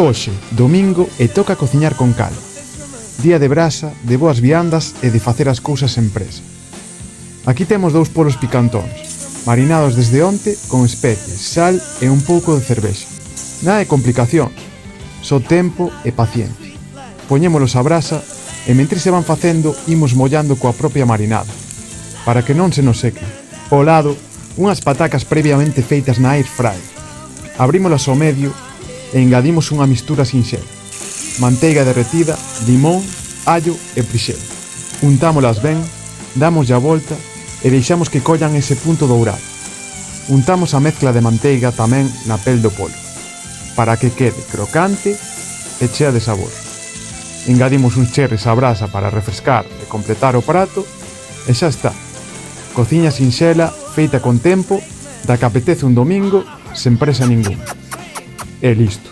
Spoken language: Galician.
Hoxe, domingo, e toca cociñar con calma. Día de brasa, de boas viandas e de facer as cousas sen presa. Aquí temos 2 polos picantóns, marinados desde onte con especies, sal e un pouco de cervexa. Nada de complicacións, só tempo e paciencia. Poñémolos á brasa e mentre se van facendo imos mollando coa propia marinada, para que non se nos seque. Ao lado, unhas patacas previamente feitas na air fryer. Abrímolas ao medio e engadimos unha mistura sinxela. Manteiga derretida, limón, allo e prixel. Untámolas ben, dámoslle a volta e deixamos que collan ese punto dourado. Untamos a mezcla de manteiga tamén na pel do polo, para que quede crocante e chea de sabor. Engadimos uns cherres á brasa para refrescar e completar o prato e xa está. Cociña sinxela, feita con tempo, da que apetece un domingo, sen presa ninguna. E listo.